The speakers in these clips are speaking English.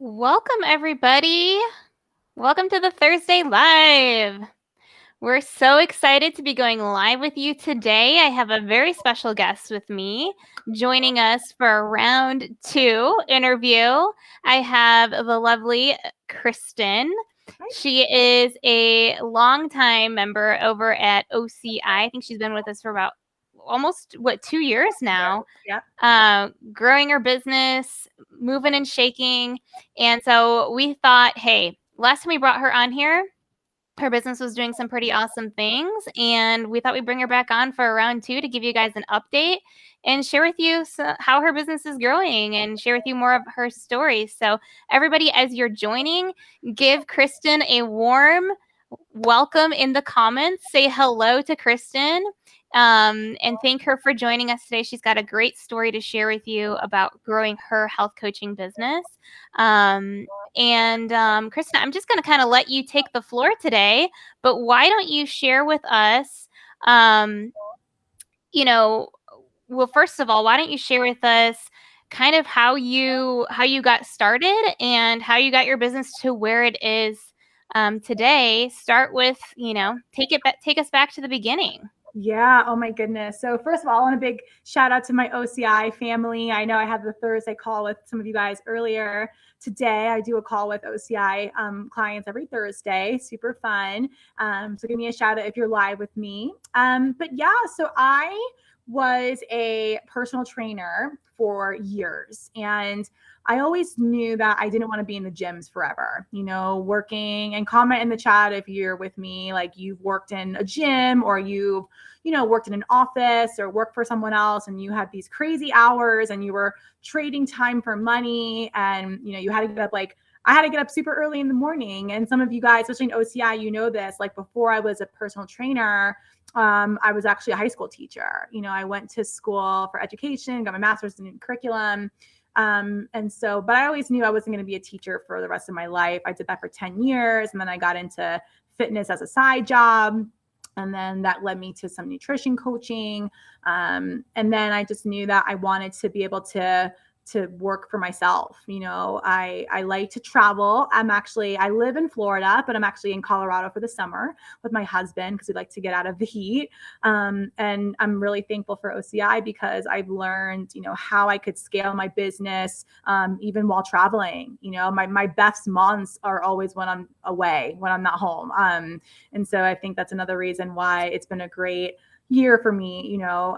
Welcome, everybody. Welcome to the Thursday Live. We're so excited to be going live with you today. I have a very special guest with me joining us for a round 2 interview. I have the lovely Kristin. She is a longtime member over at OCI. I think she's been with us for about almost 2 years now. Growing her business, moving and shaking. And so we thought, hey, last time we brought her on here, her business was doing some pretty awesome things. And we thought we'd bring her back on for round 2 to give you guys an update and share with you how her business is growing and share with you more of her story. So, everybody, as you're joining, give Kristin a warm welcome in the comments. Say hello to Kristin. And thank her for joining us today. She's got a great story to share with you about growing her health coaching business. Kristin, I'm just going to kind of let you take the floor today, but why don't you share with us, well, first of all, why don't you share with us kind of how you got started and how you got your business to where it is today? Start with, take us back to the beginning. Yeah. Oh my goodness. So first of all, I want a big shout out to my OCI family. I know I had the Thursday call with some of you guys earlier today. I do a call with OCI clients every Thursday. Super fun. So give me a shout out if you're live with me. But yeah, so I was a personal trainer for years, and I always knew that I didn't want to be in the gyms forever, working. And comment in the chat if you're with me, like you've worked in a gym or you've, worked in an office or worked for someone else and you had these crazy hours and you were trading time for money, and, you had to get up I had to get up super early in the morning. And some of you guys, especially in OCI, this, like before I was a personal trainer, I was actually a high school teacher. I went to school for education, got my master's in curriculum. But I always knew I wasn't going to be a teacher for the rest of my life. I did that for 10 years. And then I got into fitness as a side job. And then that led me to some nutrition coaching. And then I just knew that I wanted to be able to work for myself. I like to travel. I live in Florida, but I'm actually in Colorado for the summer with my husband because we like to get out of the heat. And I'm really thankful for OCI because I've learned, how I could scale my business even while traveling. My best months are always when I'm away, when I'm not home. And so I think that's another reason why it's been a great year for me, so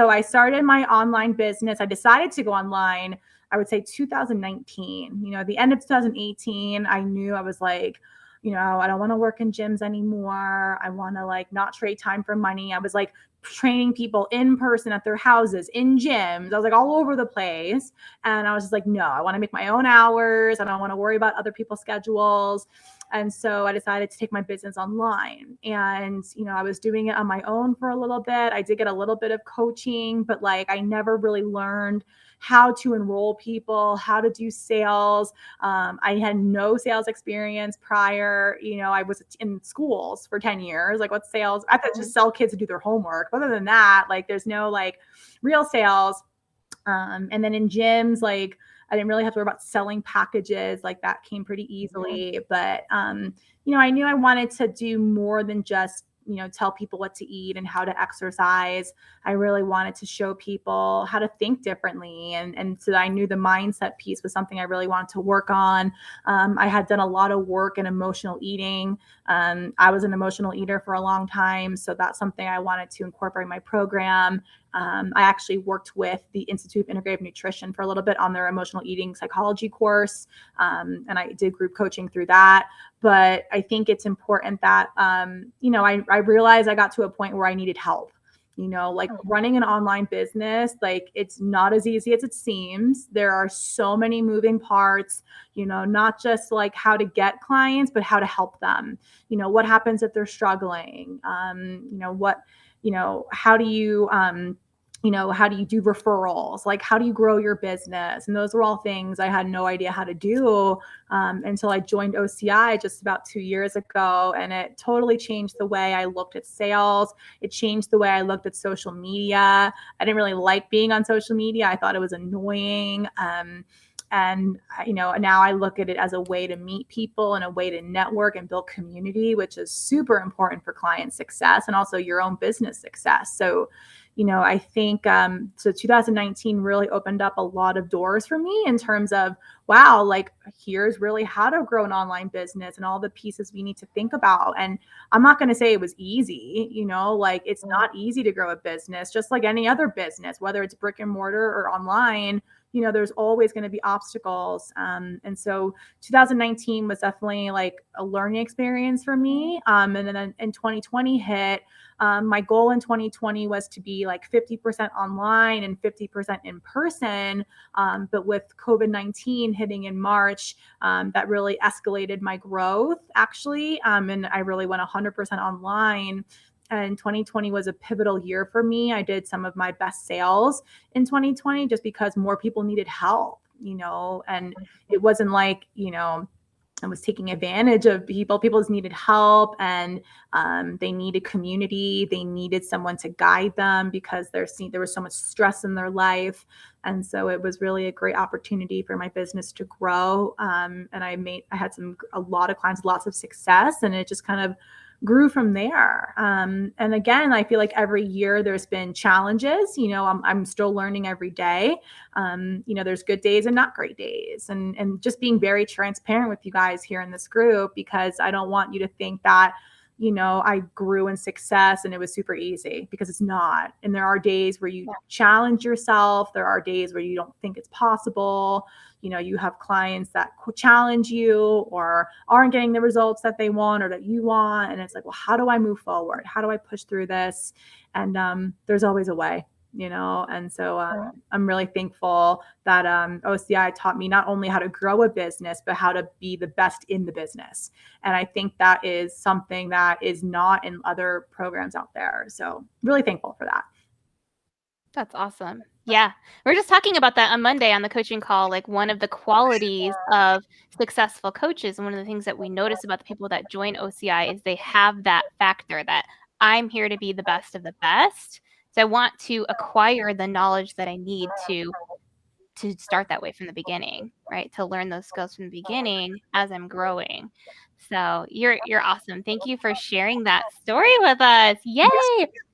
I started my online business. I decided to go online, I would say 2019, the end of 2018, I knew I was like, I don't want to work in gyms anymore. I want to not trade time for money. I was training people in person at their houses, in gyms. I was all over the place. And I was just no, I want to make my own hours. I don't want to worry about other people's schedules. And so I decided to take my business online, and, I was doing it on my own for a little bit. I did get a little bit of coaching, but I never really learned how to enroll people, how to do sales. I had no sales experience prior. I was in schools for 10 years. What's sales? I thought just sell kids to do their homework. Other than that, there's no real sales. And then in gyms, I didn't really have to worry about selling packages. That came pretty easily. But, I knew I wanted to do more than just, tell people what to eat and how to exercise. I really wanted to show people how to think differently. And so I knew the mindset piece was something I really wanted to work on. I had done a lot of work in emotional eating. I was an emotional eater for a long time. So that's something I wanted to incorporate in my program. I actually worked with the Institute of Integrative Nutrition for a little bit on their emotional eating psychology course. And I did group coaching through that. But I think it's important that, I realized I got to a point where I needed help. Running an online business, it's not as easy as it seems. There are so many moving parts, not just how to get clients, but how to help them. What happens if they're struggling? How do you, how do you do referrals? How do you grow your business? And those were all things I had no idea how to do until I joined OCI just about 2 years ago. And it totally changed the way I looked at sales. It changed the way I looked at social media. I didn't really like being on social media. I thought it was annoying. And, now I look at it as a way to meet people and a way to network and build community, which is super important for client success and also your own business success. So, I think so 2019 really opened up a lot of doors for me in terms of, wow, like here's really how to grow an online business and all the pieces we need to think about. And I'm not going to say it was easy, like it's not easy to grow a business, just like any other business, whether it's brick and mortar or online. There's always going to be obstacles. And so 2019 was definitely like a learning experience for me. And then in 2020 hit, my goal in 2020 was to be like 50% online and 50% in person. But with COVID-19 hitting in March, that really escalated my growth actually. And I really went 100% online. And 2020 was a pivotal year for me. I did some of my best sales in 2020 just because more people needed help, and it wasn't like, I was taking advantage of people. People just needed help, and they needed community. They needed someone to guide them because there was so much stress in their life. And so it was really a great opportunity for my business to grow. And I had a lot of clients, lots of success, and it just kind of grew from there. And again, I feel like every year there's been challenges. I'm still learning every day. There's good days and not great days, and just being very transparent with you guys here in this group, because I don't want you to think that, I grew in success and it was super easy, because it's not. And there are days where you challenge yourself. There are days where you don't think it's possible. You have clients that challenge you or aren't getting the results that they want or that you want. And it's like, well, how do I move forward? How do I push through this? And there's always a way. And so I'm really thankful that OCI taught me not only how to grow a business, but how to be the best in the business. And I think that is something that is not in other programs out there. So really thankful for that. That's awesome. Yeah. We're just talking about that on Monday on the coaching call. Like, one of the qualities of successful coaches, and one of the things that we notice about the people that join OCI, is they have that factor that I'm here to be the best of the best. So I want to acquire the knowledge that I need to start that way from the beginning, right? To learn those skills from the beginning as I'm growing. So you're awesome. Thank you for sharing that story with us. Yay!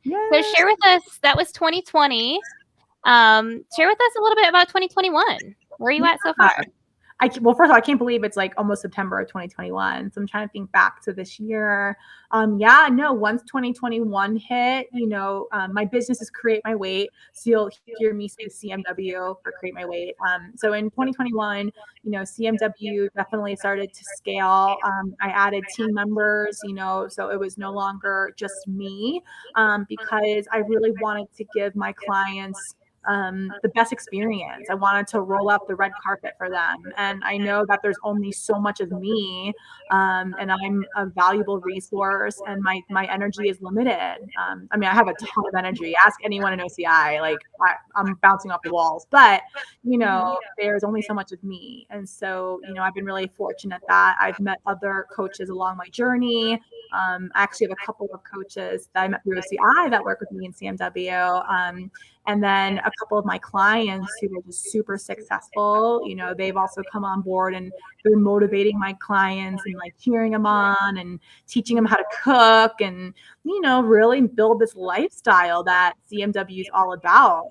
Yes. So share with us, that was 2020. Share with us a little bit about 2021. Where are you at so far? Well, first of all, I can't believe it's like almost September of 2021. So I'm trying to think back to this year. Once 2021 hit, my business is Create My Weight. So you'll hear me say CMW for Create My Weight. So in 2021, CMW definitely started to scale. I added team members, so it was no longer just me, because I really wanted to give my clients the best experience. I wanted to roll out the red carpet for them. And I know that there's only so much of me, and I'm a valuable resource, and my energy is limited. I have a ton of energy. Ask anyone in OCI, like I'm bouncing off the walls, but there's only so much of me. And so, I've been really fortunate that I've met other coaches along my journey. I actually have a couple of coaches that I met through OCI that work with me in CMW. And then a couple of my clients who are just super successful, they've also come on board and been motivating my clients and like cheering them on and teaching them how to cook and, really build this lifestyle that CMW is all about.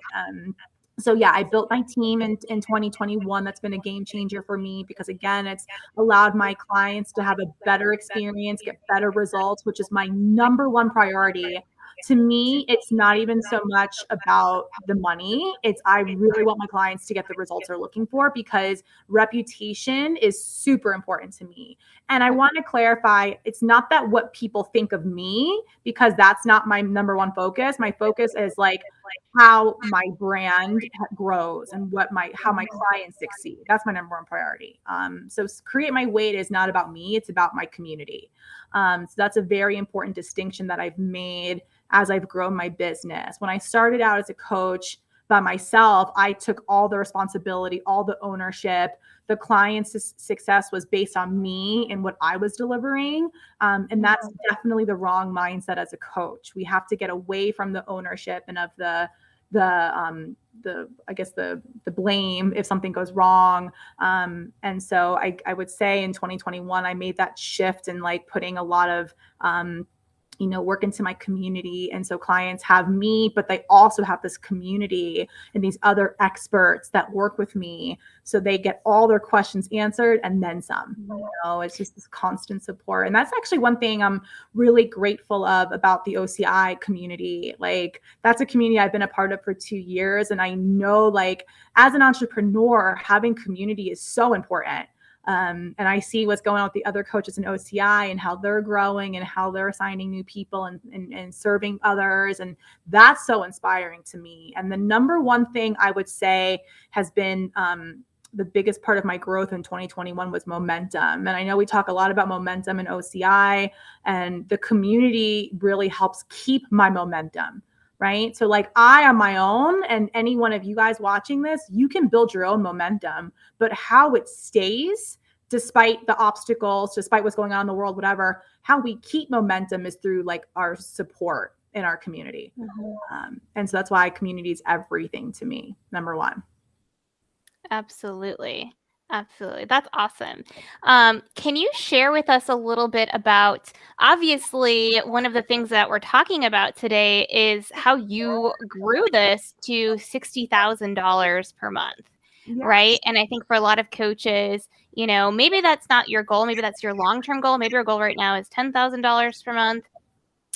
So I built my team in 2021. That's been a game changer for me, because again, it's allowed my clients to have a better experience, get better results, which is my number one priority. To me, it's not even so much about the money. I really want my clients to get the results they're looking for, because reputation is super important to me. And I want to clarify, it's not that what people think of me, because that's not my number one focus. My focus is like how my brand grows and how my clients succeed. That's my number one priority. So Create My Weight is not about me. It's about my community. So that's a very important distinction that I've made as I've grown my business. When I started out as a coach by myself, I took all the responsibility, all the ownership. The client's success was based on me and what I was delivering. And that's definitely the wrong mindset as a coach. We have to get away from the ownership and of the I guess the blame if something goes wrong. And so I would say in 2021, I made that shift and like putting a lot of, work into my community. And so clients have me, but they also have this community and these other experts that work with me. So they get all their questions answered and then some. It's just this constant support. And that's actually one thing I'm really grateful of about the OCI community. Like that's a community I've been a part of for 2 years. And I know like as an entrepreneur, having community is so important. And I see what's going on with the other coaches in OCI and how they're growing and how they're assigning new people and serving others. And that's so inspiring to me. And the number one thing I would say has been the biggest part of my growth in 2021 was momentum. And I know we talk a lot about momentum in OCI, and the community really helps keep my momentum. Right. So like I on my own, and any one of you guys watching this, you can build your own momentum, but how it stays despite the obstacles, despite what's going on in the world, whatever, how we keep momentum is through like our support in our community. And so that's why community is everything to me. Number one. Absolutely. Absolutely. That's awesome. Can you share with us a little bit about, obviously, one of the things that we're talking about today is how you grew this to $60,000 per month, right? And I think for a lot of coaches, maybe that's not your goal. Maybe that's your long-term goal. Maybe your goal right now is $10,000 per month.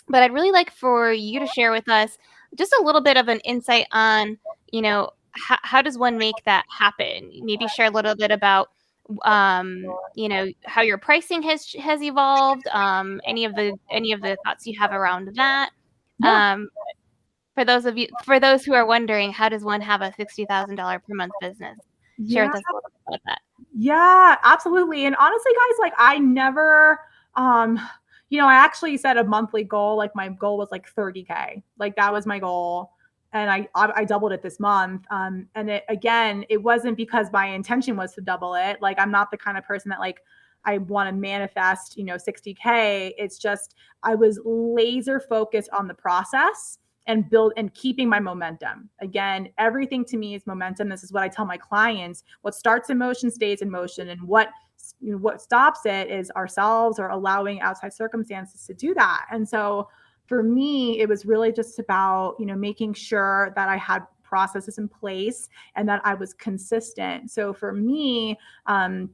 But I'd really like for you to share with us just a little bit of an insight on, how does one make that happen? Maybe share a little bit about, how your pricing has evolved. Any of the thoughts you have around that. For those who are wondering, how does one have a $60,000 per month business? Share with us a little bit about that. Yeah, absolutely. And honestly, guys, like I never, I actually set a monthly goal. Like my goal was like 30K. Like that was my goal. And I doubled it this month. And it wasn't because my intention was to double it. Like I'm not the kind of person that like I want to manifest, 60K. It's just I was laser focused on the process and keeping my momentum. Again, everything to me is momentum. This is what I tell my clients. What starts in motion stays in motion, and what stops it is ourselves or allowing outside circumstances to do that. And so for me, it was really just about, making sure that I had processes in place and that I was consistent. So for me, I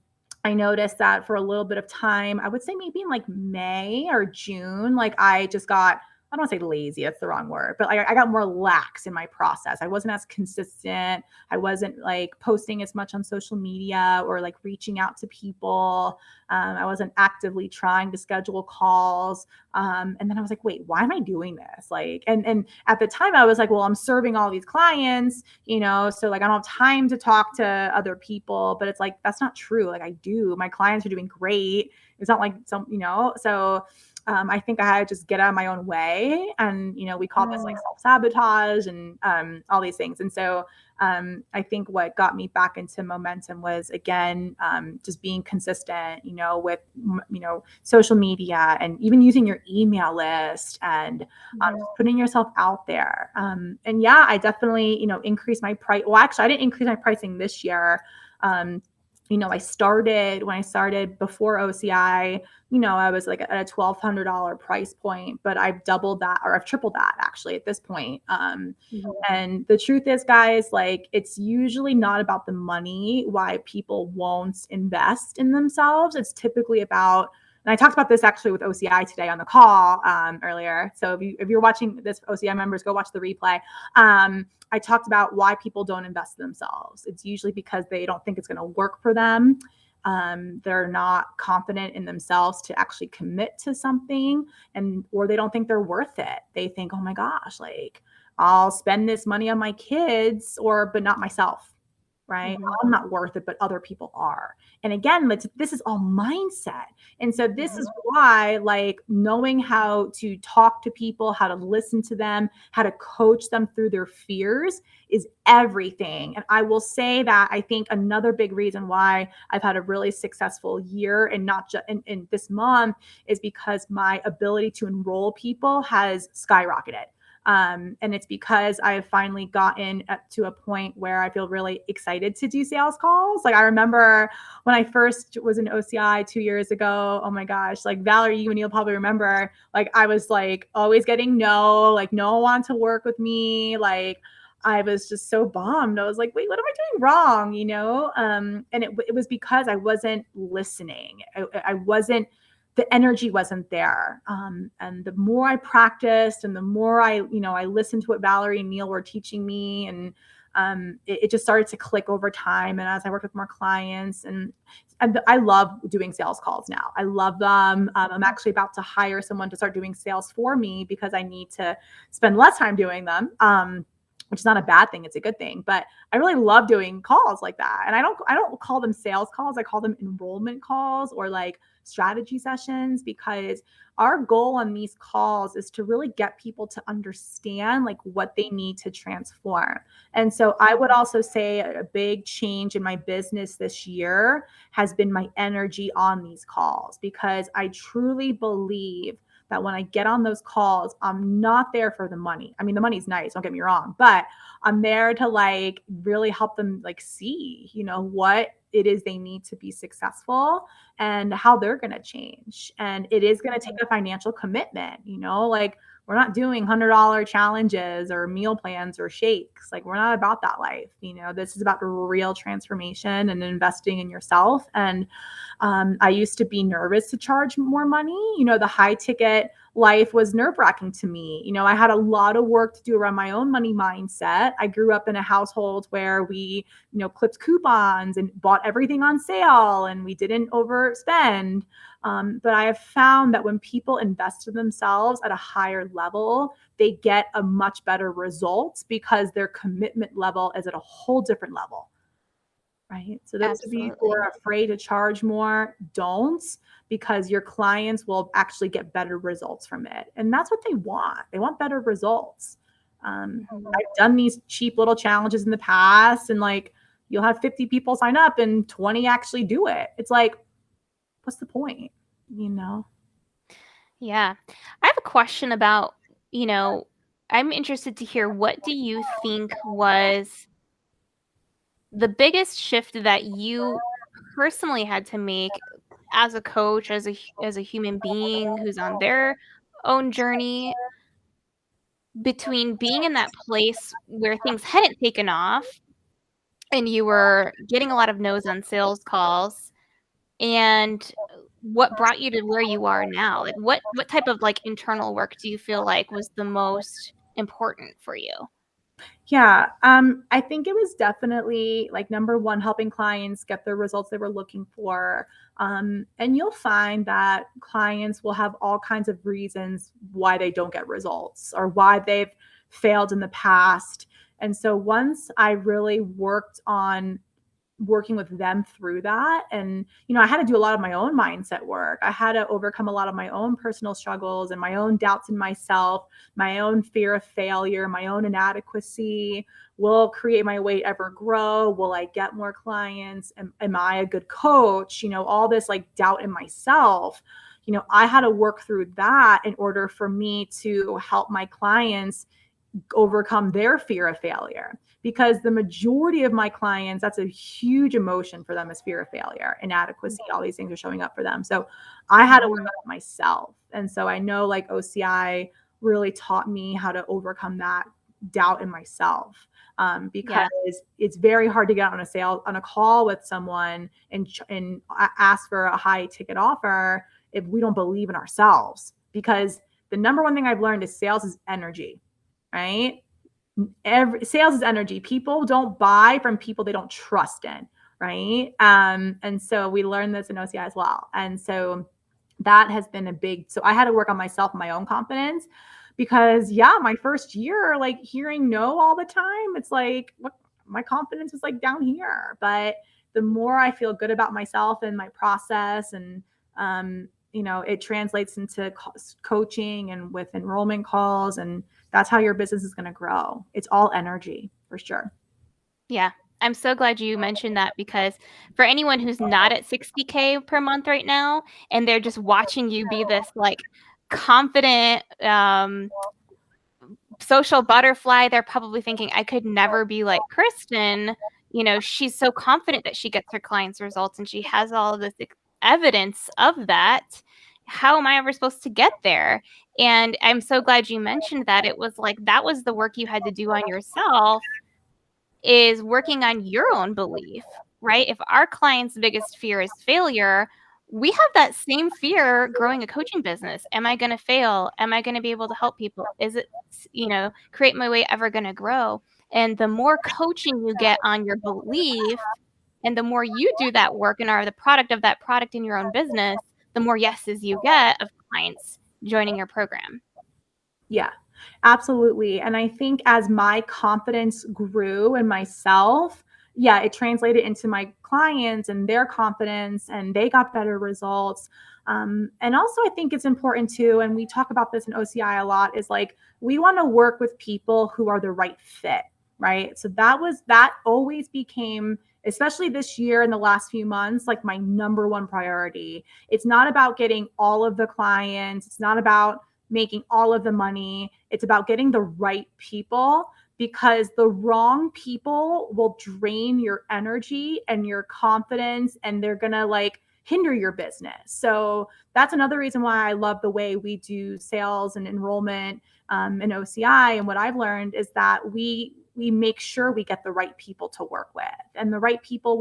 noticed that for a little bit of time, I would say maybe in like May or June, like I just got, I don't want to say lazy, that's the wrong word, but I got more lax in my process. I wasn't as consistent. I wasn't like posting as much on social media or like reaching out to people. I wasn't actively trying to schedule calls. And then I was like, wait, why am I doing this? Like, and at the time I was like, well, I'm serving all these clients, so like I don't have time to talk to other people, but it's like, that's not true. Like I do, my clients are doing great. It's not like so I think I had to just get out of my own way. And, we call this like self-sabotage and all these things. And so I think what got me back into momentum was, again, just being consistent, with, social media and even using your email list and putting yourself out there. And yeah, I definitely, increased my price. Well, actually, I didn't increase my pricing this year. When I started before OCI, I was like at a $1,200 price point, but I've doubled that, or I've tripled that actually at this point. And the truth is, guys, like it's usually not about the money, why people won't invest in themselves. It's typically about, and I talked about this actually with OCI today on the call earlier. So if you're watching this, OCI members, go watch the replay. I talked about why people don't invest in themselves. It's usually because they don't think it's going to work for them. They're not confident in themselves to actually commit to something, or they don't think they're worth it. They think, oh my gosh, like I'll spend this money on my kids, but not myself. Right? I'm not worth it, but other people are. And again, this is all mindset. And so this is why, like, knowing how to talk to people, how to listen to them, how to coach them through their fears is everything. And I will say that I think another big reason why I've had a really successful year, and not just in this month, is because my ability to enroll people has skyrocketed. And it's because I have finally gotten up to a point where I feel really excited to do sales calls. Like I remember when I first was in OCI 2 years ago, oh my gosh, like Valerie, you and you'll probably remember, like I was like always getting no, like no one wanted to work with me. Like I was just so bummed. I was like, wait, what am I doing wrong? And it was because I wasn't listening. I wasn't, the energy wasn't there. And the more I practiced and the more I listened to what Valerie and Neil were teaching me, and it just started to click over time. And as I worked with more clients, and I love doing sales calls now. I love them. I'm actually about to hire someone to start doing sales for me because I need to spend less time doing them. Which is not a bad thing. It's a good thing. But I really love doing calls like that. And I don't call them sales calls. I call them enrollment calls or like strategy sessions, because our goal on these calls is to really get people to understand like what they need to transform. And so I would also say a big change in my business this year has been my energy on these calls, because I truly believe that when I get on those calls, I'm not there for the money. I mean, the money's nice, don't get me wrong, but I'm there to like really help them like see, what it is they need to be successful and how they're going to change. And it is going to take a financial commitment, like we're not doing $100 challenges or meal plans or shakes. Like we're not about that life. This is about real transformation and investing in yourself. And I used to be nervous to charge more money. The high ticket life was nerve wracking to me. I had a lot of work to do around my own money mindset. I grew up in a household where we, clipped coupons and bought everything on sale and we didn't overspend. But I have found that when people invest in themselves at a higher level, they get a much better result because their commitment level is at a whole different level. Right. So those of you who are afraid to charge more, don't, because your clients will actually get better results from it. And that's what they want. They want better results. I've done these cheap little challenges in the past, and like you'll have 50 people sign up and 20 actually do it. It's like, what's the point? Yeah. I have a question about, I'm interested to hear, what do you think was the biggest shift that you personally had to make as a coach, as a human being who's on their own journey, between being in that place where things hadn't taken off and you were getting a lot of no's on sales calls, and what brought you to where you are now? Like what type of like internal work do you feel like was the most important for you? Yeah, I think it was definitely like number one, helping clients get the results they were looking for. And you'll find that clients will have all kinds of reasons why they don't get results or why they've failed in the past. And so once I really worked on working with them through that, and I had to do a lot of my own mindset work. I had to overcome a lot of my own personal struggles and my own doubts in myself, my own fear of failure, my own inadequacy. Will create my weight ever grow? Will I get more clients? Am I a good coach? All this like doubt in myself. I had to work through that in order for me to help my clients overcome their fear of failure, because the majority of my clients, that's a huge emotion for them, is fear of failure, inadequacy, all these things are showing up for them. So I had to work on it myself. And so I know like OCI really taught me how to overcome that doubt in myself. Because it's very hard to get on a call with someone and ask for a high ticket offer if we don't believe in ourselves. Because the number one thing I've learned is sales is energy. Right? Sales is energy. People don't buy from people they don't trust in, right? And so we learned this in OCI as well. And so that has been so I had to work on myself, my own confidence, because my first year, like hearing no all the time, it's like, what, my confidence was like down here. But the more I feel good about myself and my process, and it translates into coaching and with enrollment calls, and that's how your business is going to grow. It's all energy for sure. Yeah. I'm so glad you mentioned that, because for anyone who's not at 60K per month right now, and they're just watching you be this like confident, social butterfly. They're probably thinking, I could never be like Kristin. She's so confident that she gets her clients' results and she has all of this evidence of that. How am I ever supposed to get there? And I'm so glad you mentioned that. It was like that was the work you had to do on yourself, is working on your own belief, right? If our client's biggest fear is failure, we have that same fear growing a coaching business. Am I going to fail? Am I going to be able to help people? Is it, Create My Way ever going to grow? And the more coaching you get on your belief, and the more you do that work and are the product of that product in your own business, the more yeses you get of clients joining your program. Yeah, absolutely. And I think as my confidence grew in myself, yeah, it translated into my clients and their confidence, and they got better results. And also, I think it's important too, and we talk about this in OCI a lot, is like we want to work with people who are the right fit, right? So that always became, especially this year in the last few months, like my number one priority. It's not about getting all of the clients, it's not about making all of the money. It's about getting the right people, because the wrong people will drain your energy and your confidence, and they're going to like hinder your business. So that's another reason why I love the way we do sales and enrollment in OCI. And what I've learned is that we make sure we get the right people to work with, and the right people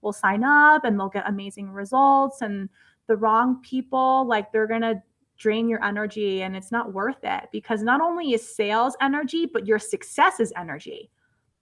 will sign up and they'll get amazing results. And the wrong people, like, they're going to drain your energy, and it's not worth it, because not only is sales energy, but your success is energy,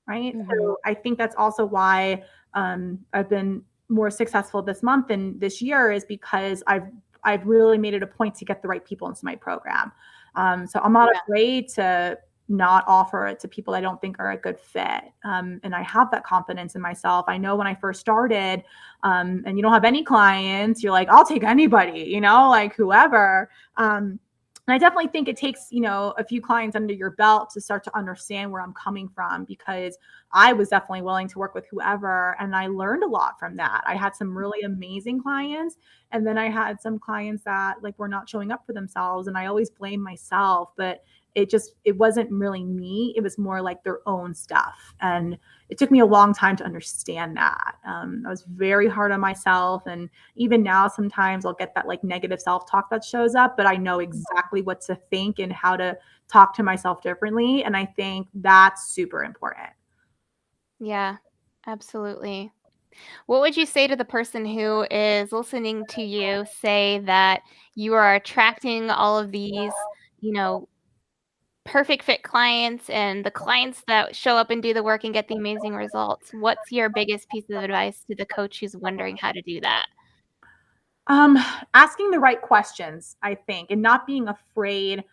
right? Mm-hmm. So I think that's also why I've been more successful this month and this year, is because I've really made it a point to get the right people into my program. So I'm not afraid to not offer it to people I don't think are a good fit. And I have that confidence in myself. I know when I first started, and you don't have any clients, you're like, I'll take anybody, like whoever. And I definitely think it takes, a few clients under your belt to start to understand where I'm coming from, because I was definitely willing to work with whoever. And I learned a lot from that. I had some really amazing clients. And then I had some clients that like were not showing up for themselves. And I always blame myself, but it wasn't really me. It was more like their own stuff. And it took me a long time to understand that. I was very hard on myself. And even now, sometimes I'll get that like negative self-talk that shows up, but I know exactly what to think and how to talk to myself differently. And I think that's super important. Yeah, absolutely. What would you say to the person who is listening to you say that you are attracting all of these, perfect fit clients, and the clients that show up and do the work and get the amazing results? What's your biggest piece of advice to the coach who's wondering how to do that? Asking the right questions, I think, and not being afraid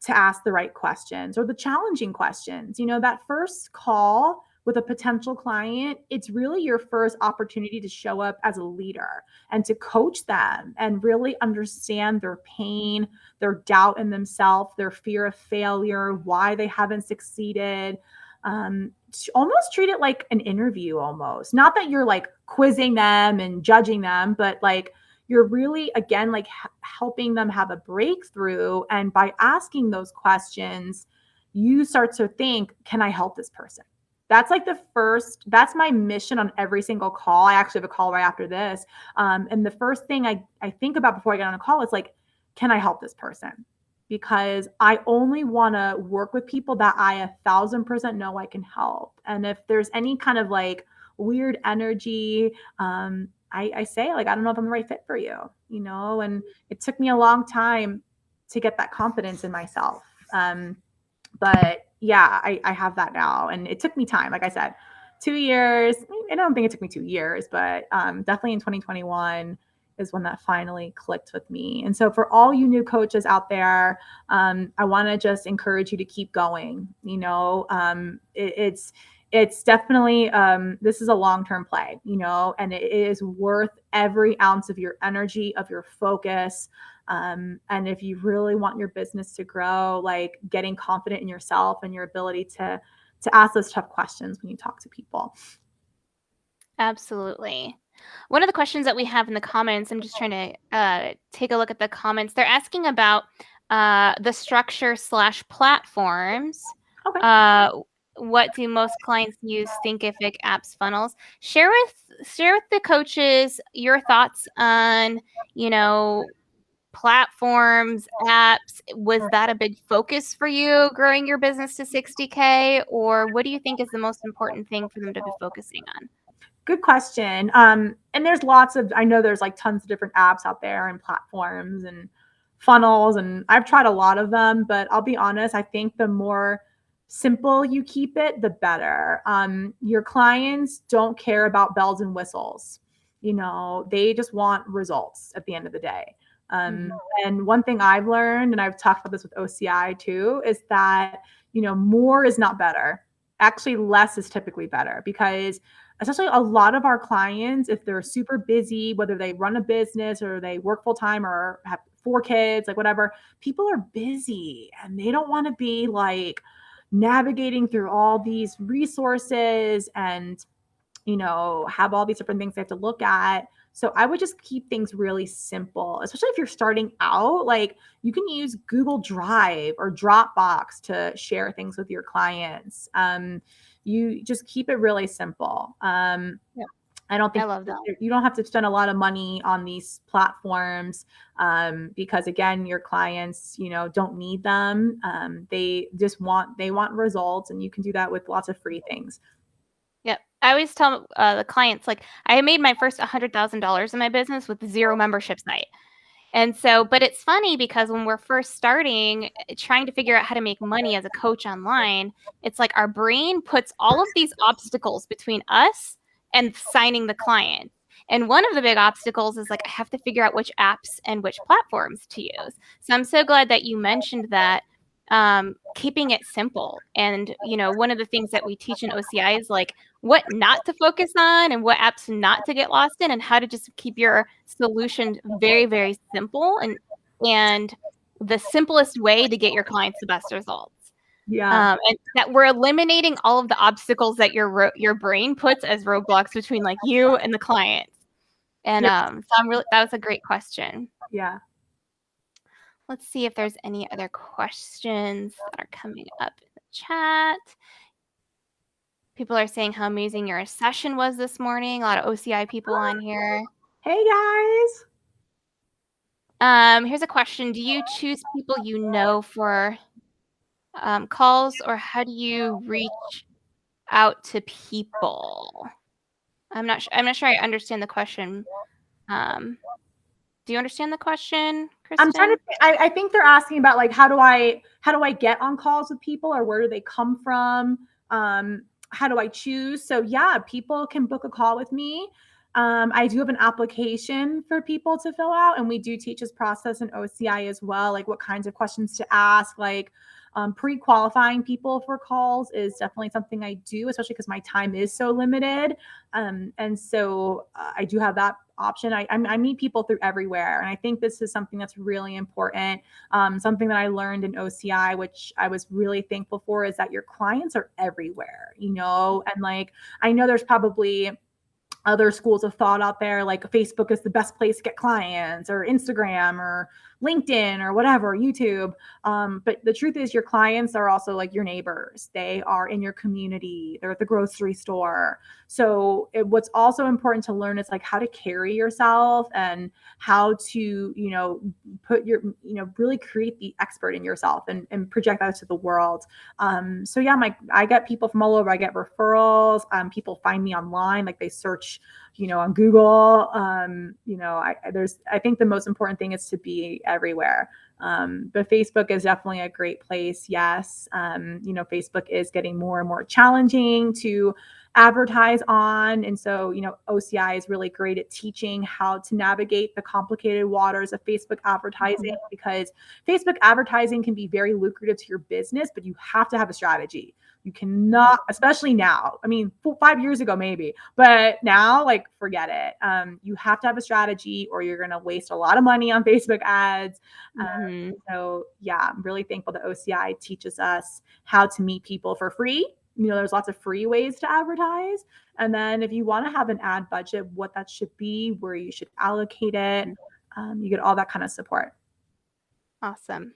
to ask the right questions or the challenging questions. That first call with a potential client, it's really your first opportunity to show up as a leader and to coach them and really understand their pain, their doubt in themselves, their fear of failure, why they haven't succeeded. Almost treat it like an interview, almost. Not that you're like quizzing them and judging them, but like you're really, again, like helping them have a breakthrough. And by asking those questions, you start to think, can I help this person? That's like that's my mission on every single call. I actually have a call right after this. And the first thing I think about before I get on a call is like, can I help this person? Because I only want to work with people that I 1,000% know I can help. And if there's any kind of like weird energy, I say, like, I don't know if I'm the right fit for you, and it took me a long time to get that confidence in myself. But yeah, I have that now. And it took me time. Like I said, 2 years. I don't think it took me 2 years, but definitely in 2021 is when that finally clicked with me. And so for all you new coaches out there, I want to just encourage you to keep going. It's definitely, this is a long-term play, and it is worth every ounce of your energy, of your focus. And if you really want your business to grow, like getting confident in yourself and your ability to ask those tough questions when you talk to people. Absolutely. One of the questions that we have in the comments, I'm just trying to take a look at the comments. They're asking about the structure / platforms. Okay. What do most clients use thinkific apps funnels? Share with the coaches your thoughts on, platforms, apps. Was that a big focus for you growing your business to 60K, or what do you think is the most important thing for them to be focusing on? Good question. And there's I know there's like tons of different apps out there and platforms and funnels, and I've tried a lot of them, but I'll be honest, I think the more simple you keep it, the better. Your clients don't care about bells and whistles. They just want results at the end of the day. Um, Mhm. and one thing I've learned, and I've talked about this with OCI too, is that, more is not better. Actually, less is typically better because especially a lot of our clients, if they're super busy, whether they run a business or they work full time or have 4 kids, like whatever, people are busy and they don't want to be like navigating through all these resources and, have all these different things they have to look at. So I would just keep things really simple, especially if you're starting out. Like you can use Google Drive or Dropbox to share things with your clients. You just keep it really simple. Yep. I don't I think love that. you don't have to spend a lot of money on these platforms because again, your clients, don't need them. They want results, and you can do that with lots of free things. Yep. I always tell the clients, like, I made my first $100,000 in my business with 0 membership site. And so, but it's funny because when we're first starting, trying to figure out how to make money as a coach online, it's like our brain puts all of these obstacles between us and signing the client. And one of the big obstacles is like, I have to figure out which apps and which platforms to use. So I'm so glad that you mentioned that, keeping it simple. And, one of the things that we teach in OCI is like what not to focus on and what apps not to get lost in, and how to just keep your solution very, very simple and the simplest way to get your clients the best results. Yeah. And that we're eliminating all of the obstacles that your brain puts as roadblocks between like you and the client. And Yeah. so that was a great question. Yeah. Let's see if there's any other questions that are coming up in the chat. People are saying how amazing your session was this morning. A lot of OCI people on here. Hey guys. Here's a question. Do you choose people you know for calls, or how do you reach out to people? I'm not sure I understand the question. Do you understand the question, I'm trying to Kristen? I think they're asking about like how do I get on calls with people, or where do they come from? How do I choose? So yeah, people can book a call with me. I do have an application for people to fill out, and we do teach this process in OCI as well, like what kinds of questions to ask. Like pre-qualifying people for calls is definitely something I do, especially because my time is so limited. And so I do have that option. I meet people through everywhere. And I think this is something that's really important. Something that I learned in OCI, which I was really thankful for, is that your clients are everywhere, and like, I know there's probably other schools of thought out there, like Facebook is the best place to get clients, or Instagram, or LinkedIn, or whatever, YouTube. But the truth is, your clients are also like your neighbors. They are in your community. They're at the grocery store. So what's also important to learn is like how to carry yourself, and how to, put really create the expert in yourself, and project that to the world. So yeah, I get people from all over. I get referrals. People find me online, like they search, on Google. I think the most important thing is to be everywhere. But Facebook is definitely a great place. Yes. Facebook is getting more and more challenging to advertise on. And so, OCI is really great at teaching how to navigate the complicated waters of Facebook advertising, because Facebook advertising can be very lucrative to your business, but you have to have a strategy. You cannot, especially now. I mean, 5 years ago, maybe, but now, like, forget it. You have to have a strategy, or you're going to waste a lot of money on Facebook ads. So yeah, I'm really thankful that OCI teaches us how to meet people for free. There's lots of free ways to advertise. And then if you want to have an ad budget, what that should be, where you should allocate it, you get all that kind of support. Awesome.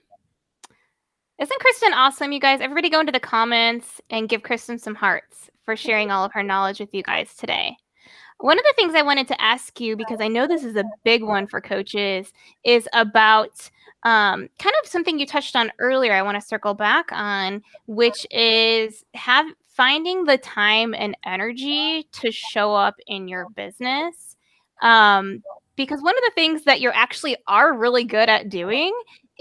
Isn't Kristin awesome, you guys? Everybody go into the comments and give Kristin some hearts for sharing all of her knowledge with you guys today. One of the things I wanted to ask you, because I know this is a big one for coaches, is about kind of something you touched on earlier. I want to circle back on, which is finding the time and energy to show up in your business. Because one of the things that you actually are really good at doing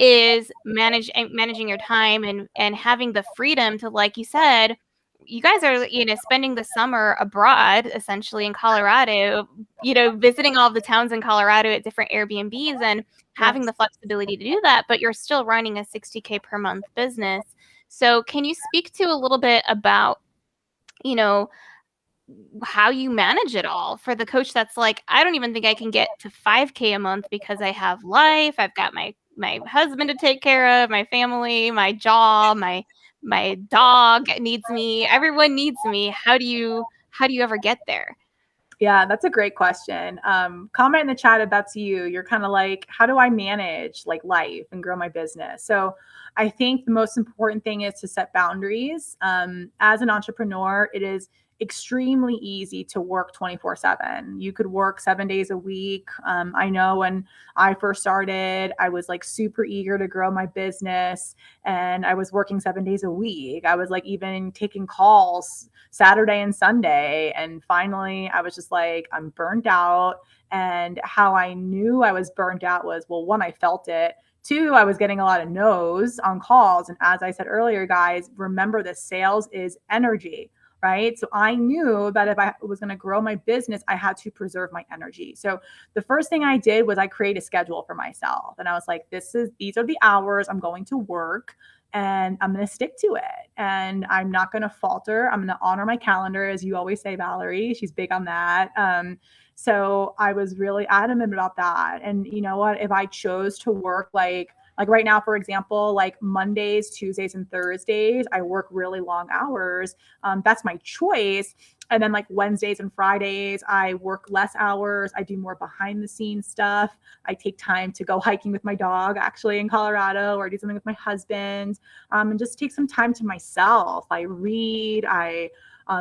is managing your time and having the freedom to, like you said, you guys are, spending the summer abroad, essentially in Colorado, visiting all of the towns in Colorado at different Airbnbs and having the flexibility to do that, but you're still running a 60K per month business. So can you speak to a little bit about, how you manage it all for the coach that's like, I don't even think I can get to 5K a month because I have life. I've got my husband to take care of, my family, my job, my dog needs me. Everyone needs me. How do you ever get there? Yeah, that's a great question. Comment in the chat if that's you. You're kind of like, how do I manage like life and grow my business? So I think the most important thing is to set boundaries. As an entrepreneur, it is extremely easy to work 24/7. You could work 7 days a week. I know when I first started, I was like super eager to grow my business and I was working 7 days a week. I was like even taking calls Saturday and Sunday. And finally, I was just like, I'm burned out. And how I knew I was burned out was, well, one, I felt it. Two, I was getting a lot of no's on calls. And as I said earlier, guys, remember this, sales is energy, right? So I knew that if I was going to grow my business, I had to preserve my energy. So the first thing I did was I created a schedule for myself. And I was like, these are the hours I'm going to work and I'm going to stick to it. And I'm not going to falter. I'm going to honor my calendar, as you always say, Valerie. She's big on that. So I was really adamant about that. And you know what? If I chose to work like right now, for example, like Mondays, Tuesdays, and Thursdays, I work really long hours. That's my choice. And then like Wednesdays and Fridays, I work less hours. I do more behind the scenes stuff. I take time to go hiking with my dog, actually in Colorado, or I do something with my husband, and just take some time to myself. I read, I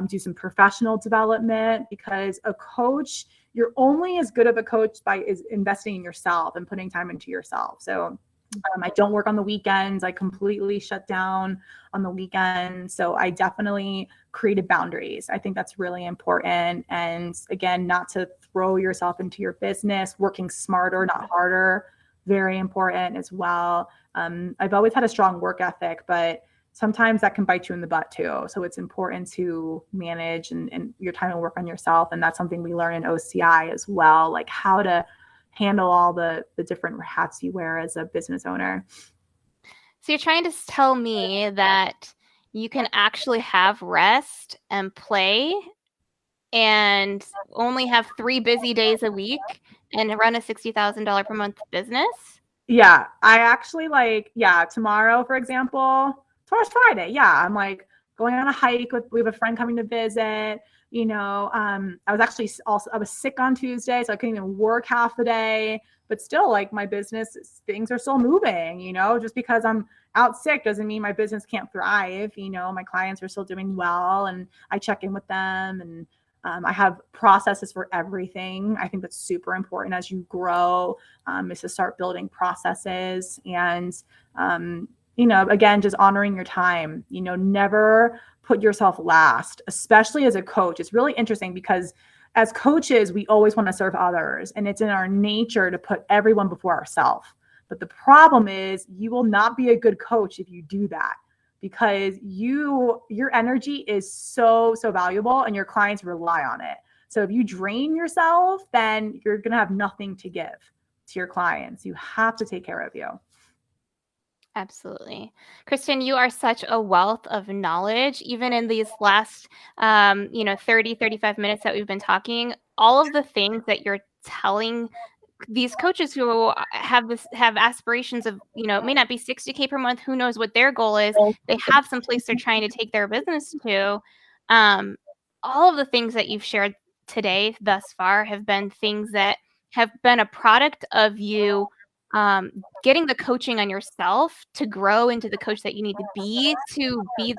do some professional development, because a coach, you're only as good of a coach is investing in yourself and putting time into yourself. So I don't work on the weekends. I completely shut down on the weekends. So I definitely created boundaries. I think that's really important. And again, not to throw yourself into your business, working smarter, not harder, very important as well. I've always had a strong work ethic, but sometimes that can bite you in the butt too. So it's important to manage and your time and work on yourself. And that's something we learn in OCI as well, like how to handle all the different hats you wear as a business owner. So you're trying to tell me that you can actually have rest and play and only have 3 busy days a week and run a $60,000 per month business? Yeah, I actually tomorrow, for example, tomorrow's Friday. Yeah, I'm like going on a hike we have a friend coming to visit. I was actually I was sick on Tuesday, so I couldn't even work half the day, but still like my business, things are still moving, just because I'm out sick doesn't mean my business can't thrive. My clients are still doing well and I check in with them, and I have processes for everything. I think that's super important as you grow, is to start building processes and, again, just honoring your time. Never put yourself last, especially as a coach. It's really interesting because as coaches, we always want to serve others, and it's in our nature to put everyone before ourselves. But the problem is you will not be a good coach if you do that, because your energy is so valuable and your clients rely on it. So if you drain yourself, then you're going to have nothing to give to your clients. You have to take care of you. Absolutely. Kristin, you are such a wealth of knowledge. Even in these last 30, 35 minutes that we've been talking, all of the things that you're telling these coaches who have aspirations of, it may not be 60K per month, who knows what their goal is. They have some place they're trying to take their business to. All of the things that you've shared today thus far have been things that have been a product of you getting the coaching on yourself to grow into the coach that you need to be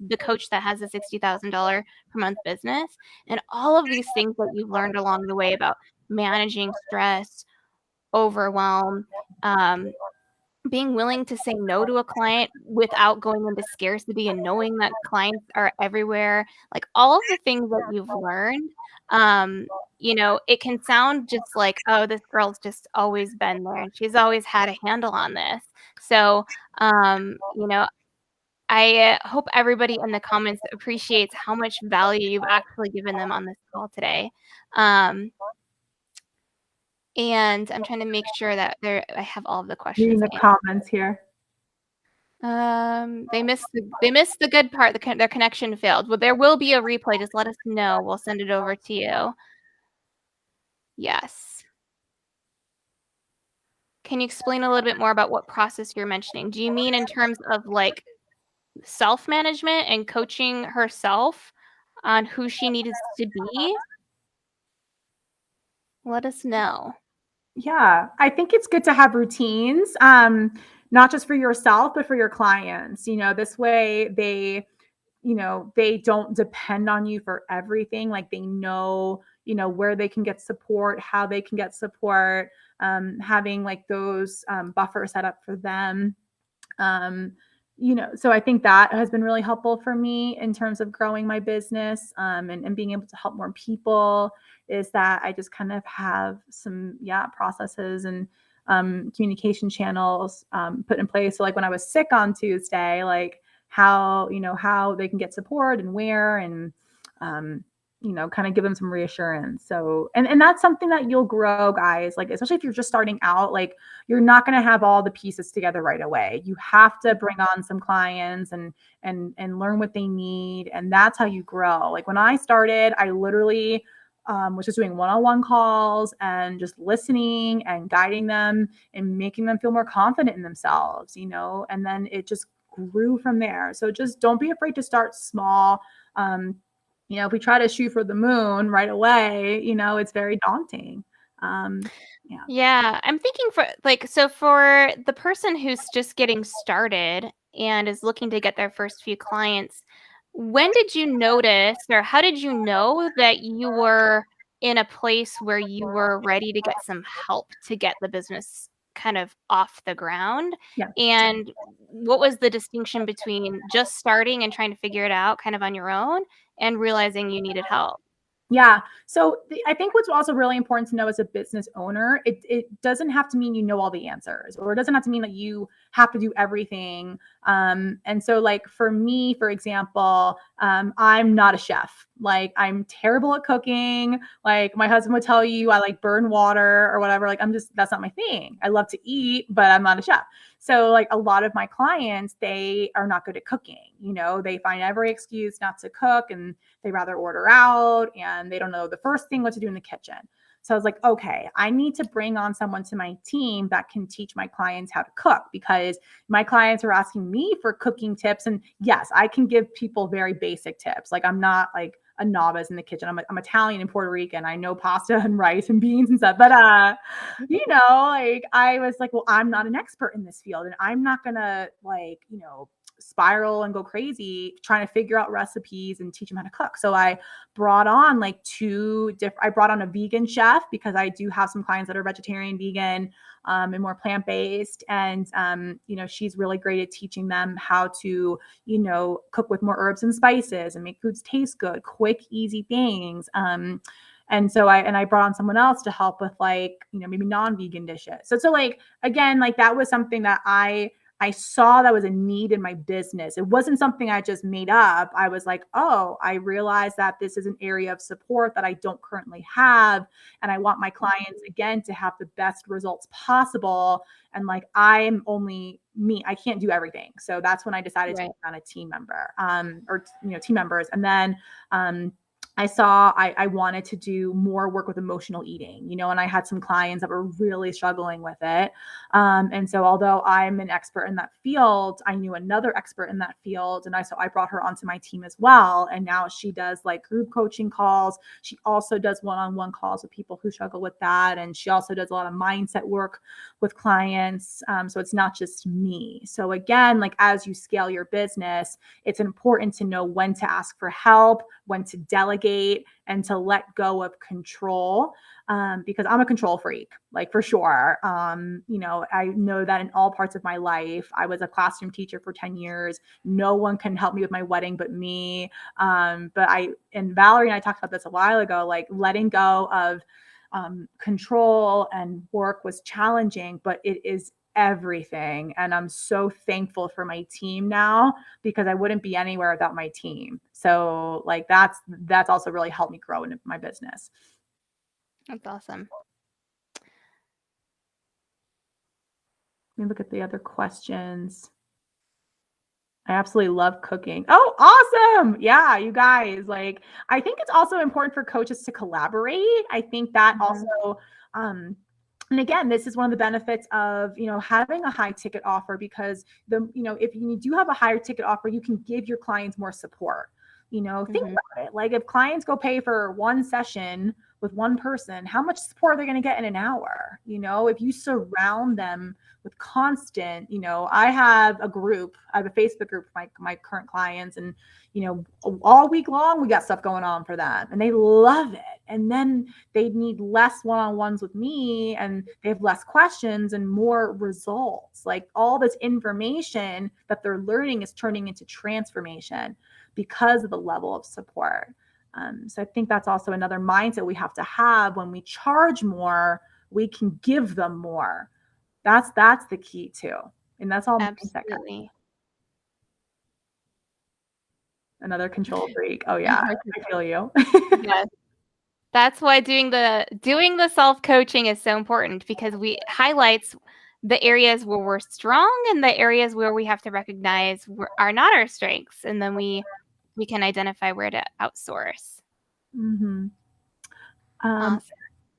the coach that has a $60,000 per month business, and all of these things that you've learned along the way about managing stress, overwhelm, being willing to say no to a client without going into scarcity and knowing that clients are everywhere, like all of the things that you've learned, it can sound just like, oh, this girl's just always been there and she's always had a handle on this. So, um, you know, I hope everybody in the comments appreciates how much value you've actually given them on this call today. Um, and I'm trying to make sure that I have all of the questions Reading the comments here. They missed the good part. Their connection failed. Well, there will be a replay. Just let us know. We'll send it over to you. Yes. Can you explain a little bit more about what process you're mentioning? Do you mean in terms of like self-management and coaching herself on who she needs to be? Let us know. Yeah, I think it's good to have routines, not just for yourself, but for your clients. This way they don't depend on you for everything. Like they know, where they can get support, how they can get support, having like those buffers set up for them. Um, so I think that has been really helpful for me in terms of growing my business, and being able to help more people, is that I just kind of have some, processes and communication channels put in place. So like when I was sick on Tuesday, like how they can get support and where, and um, kind of give them some reassurance. So, and that's something that you'll grow, guys, like, especially if you're just starting out, like you're not going to have all the pieces together right away. You have to bring on some clients and learn what they need. And that's how you grow. Like when I started, I literally was just doing one-on-one calls and just listening and guiding them and making them feel more confident in themselves, and then it just grew from there. So just don't be afraid to start small. If we try to shoot for the moon right away, it's very daunting. Yeah. Yeah, I'm thinking for the person who's just getting started and is looking to get their first few clients, when did you notice or how did you know that you were in a place where you were ready to get some help to get the business kind of off the ground? Yeah. And what was the distinction between just starting and trying to figure it out kind of on your own and realizing you needed help? Yeah. So I think what's also really important to know as a business owner, it doesn't have to mean you know all the answers, or it doesn't have to mean that you have to do everything. And so like for me, for example, I'm not a chef. Like I'm terrible at cooking. Like my husband would tell you I like burn water or whatever. Like that's not my thing. I love to eat, but I'm not a chef. So like a lot of my clients, they are not good at cooking. They find every excuse not to cook, and they rather order out, and they don't know the first thing what to do in the kitchen. So I was like, okay, I need to bring on someone to my team that can teach my clients how to cook, because my clients are asking me for cooking tips. And yes, I can give people very basic tips. Like I'm not like a novice in the kitchen. I'm Italian and Puerto Rican. I know pasta and rice and beans and stuff. But like I was like, well, I'm not an expert in this field, and I'm not gonna like, spiral and go crazy trying to figure out recipes and teach them how to cook. So I brought on I brought on a vegan chef, because I do have some clients that are vegetarian, vegan, and more plant-based. And, she's really great at teaching them how to, cook with more herbs and spices and make foods taste good, quick, easy things. And so I brought on someone else to help with like, maybe non-vegan dishes. So like, again, like that was something that I saw that was a need in my business. It wasn't something I just made up. I was like, oh, I realized that this is an area of support that I don't currently have. And I want my clients, again, to have the best results possible. And like, I'm only me, I can't do everything. So that's when I decided to bring on a team member, or team members. And then, I wanted to do more work with emotional eating, and I had some clients that were really struggling with it. And so although I'm an expert in that field, I knew another expert in that field. And I brought her onto my team as well. And now she does like group coaching calls. She also does one-on-one calls with people who struggle with that. And she also does a lot of mindset work with clients. So it's not just me. So again, like as you scale your business, it's important to know when to ask for help, when to delegate, and to let go of control, because I'm a control freak, like for sure. I know that in all parts of my life. I was a classroom teacher for 10 years. No one can help me with my wedding but me. And Valerie and I talked about this a while ago, like letting go of control and work was challenging, but it is everything. And I'm so thankful for my team now, because I wouldn't be anywhere without my team. So like that's also really helped me grow in my business. That's awesome. Let me look at the other questions. I absolutely love cooking. Oh, awesome. Yeah, you guys, like I think it's also important for coaches to collaborate. I think that also and again, this is one of the benefits of, having a high ticket offer, because if you do have a higher ticket offer, you can give your clients more support. Think about it. Like if clients go pay for one session with one person, how much support are they going to get in an hour? If you surround them with constant, I have a Facebook group for my current clients, and all week long we got stuff going on for them and they love it. And then they need less one-on-ones with me, and they have less questions and more results. Like all this information that they're learning is turning into transformation because of the level of support. So I think that's also another mindset we have to have. When we charge more, we can give them more. That's the key too. And that's all mindset, guys. Absolutely. Another control freak. Oh yeah, I feel you. Yes. That's why doing the self-coaching is so important, because we highlights the areas where we're strong and the areas where we have to recognize are not our strengths, and then we can identify where to outsource. Mm-hmm. Awesome.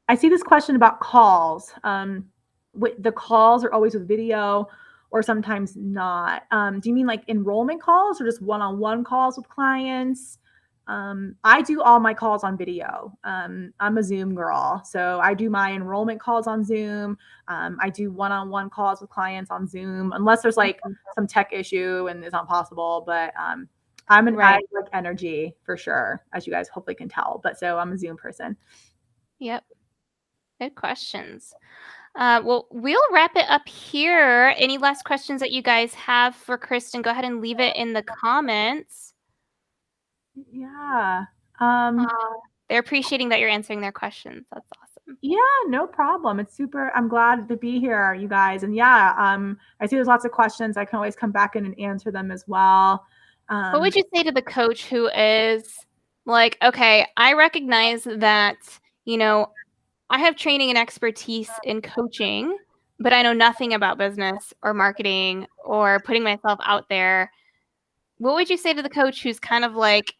I see this question about calls. The calls are always with video or sometimes not. Do you mean like enrollment calls or just one-on-one calls with clients? I do all my calls on video. I'm a Zoom girl, so I do my enrollment calls on Zoom. I do one-on-one calls with clients on Zoom, unless there's like some tech issue and it's not possible. But I like energy for sure, as you guys hopefully can tell. But so I'm a Zoom person. Yep. Good questions. Well, we'll wrap it up here. Any last questions that you guys have for Kristin, go ahead and leave it in the comments. Yeah. They're appreciating that you're answering their questions. That's awesome. Yeah, no problem. It's super. I'm glad to be here, you guys. And yeah, I see there's lots of questions. I can always come back in and answer them as well. What would you say to the coach who is like, okay, I recognize that, I have training and expertise in coaching, but I know nothing about business or marketing or putting myself out there. What would you say to the coach who's kind of like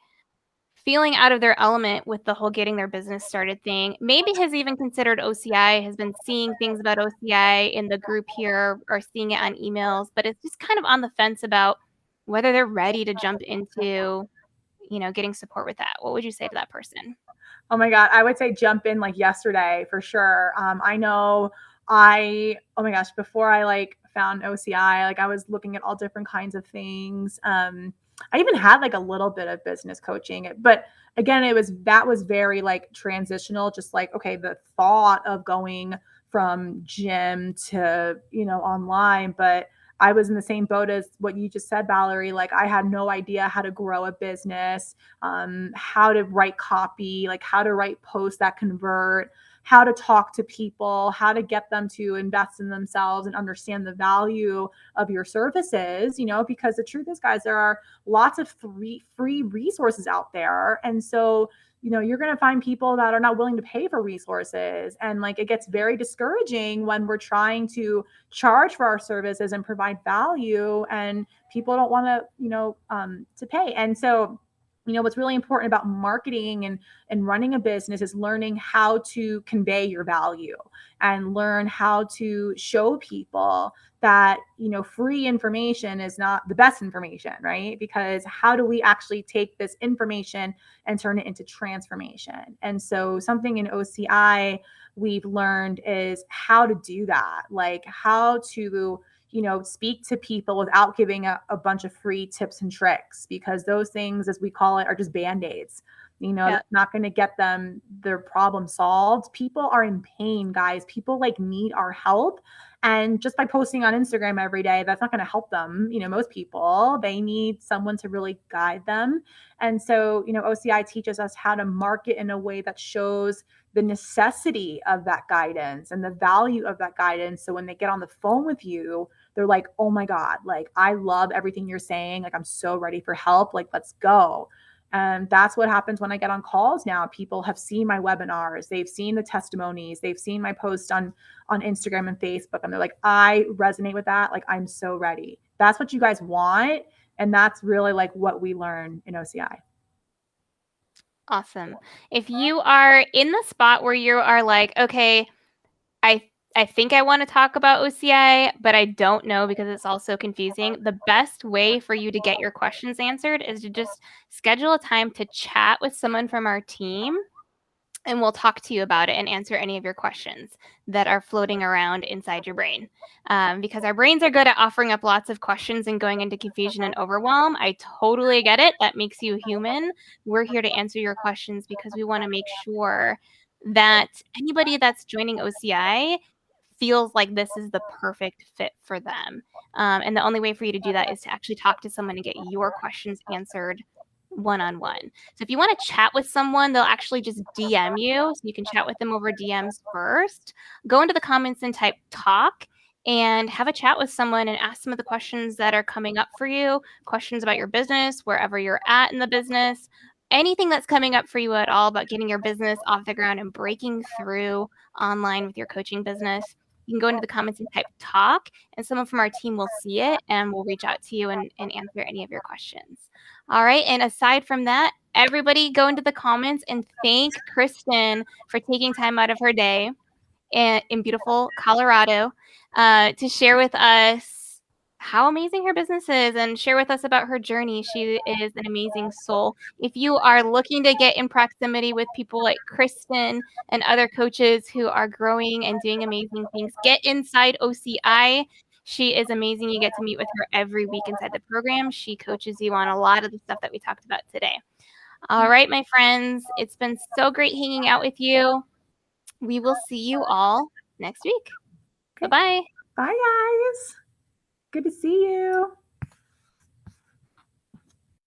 feeling out of their element with the whole getting their business started thing? Maybe has even considered OCI, has been seeing things about OCI in the group here or seeing it on emails, but it's just kind of on the fence about whether they're ready to jump into, getting support with that. What would you say to that person? Oh my God, I would say jump in like yesterday for sure. I know oh my gosh, before I like found OCI, like I was looking at all different kinds of things. I even had like a little bit of business coaching, but again, that was very like transitional, just like, okay, the thought of going from gym to, online, but I was in the same boat as what you just said, Valerie. Like I had no idea how to grow a business, how to write copy, like how to write posts that convert, how to talk to people, how to get them to invest in themselves and understand the value of your services, because the truth is, guys, there are lots of free resources out there. And so, you're going to find people that are not willing to pay for resources. And like, it gets very discouraging when we're trying to charge for our services and provide value and people don't want to, to pay. And so what's really important about marketing and running a business is learning how to convey your value and learn how to show people that, free information is not the best information, right? Because how do we actually take this information and turn it into transformation? And so something in OCI we've learned is how to do that, like how to speak to people without giving a bunch of free tips and tricks, because those things, as we call it, are just band-aids. That's not going to get them their problem solved. People are in pain, guys. People need our help. And just by posting on Instagram every day, that's not going to help them. Most people, they need someone to really guide them. And so, OCI teaches us how to market in a way that shows the necessity of that guidance and the value of that guidance. So when they get on the phone with you, they're like, oh my God, I love everything you're saying. I'm so ready for help. Let's go. And that's what happens when I get on calls now. People have seen my webinars, they've seen the testimonies, they've seen my posts on Instagram and Facebook, and they're like, I resonate with that. I'm so ready. That's what you guys want. And that's really what we learn in OCI. Awesome. If you are in the spot where you are like, okay, I think I want to talk about OCI, but I don't know because it's all so confusing. The best way for you to get your questions answered is to just schedule a time to chat with someone from our team, and we'll talk to you about it and answer any of your questions that are floating around inside your brain. Because our brains are good at offering up lots of questions and going into confusion and overwhelm. I totally get it. That makes you human. We're here to answer your questions because we want to make sure that anybody that's joining OCI feels like this is the perfect fit for them. And the only way for you to do that is to actually talk to someone and get your questions answered one-on-one. So if you want to chat with someone, they'll actually just DM you. So you can chat with them over DMs first. Go into the comments and type talk and have a chat with someone and ask some of the questions that are coming up for you, questions about your business, wherever you're at in the business, anything that's coming up for you at all about getting your business off the ground and breaking through online with your coaching business. You can go into the comments and type talk, and someone from our team will see it and will reach out to you and answer any of your questions. All right. And aside from that, everybody go into the comments and thank Kristin for taking time out of her day in beautiful Colorado to share with us how amazing her business is and share with us about her journey. She is an amazing soul. If you are looking to get in proximity with people like Kristin and other coaches who are growing and doing amazing things, get inside OCI. She is amazing. You get to meet with her every week inside the program. She coaches you on a lot of the stuff that we talked about today. All right, my friends, it's been so great hanging out with you. We will see you all next week. Okay. Bye-bye. Bye, guys. Good to see you.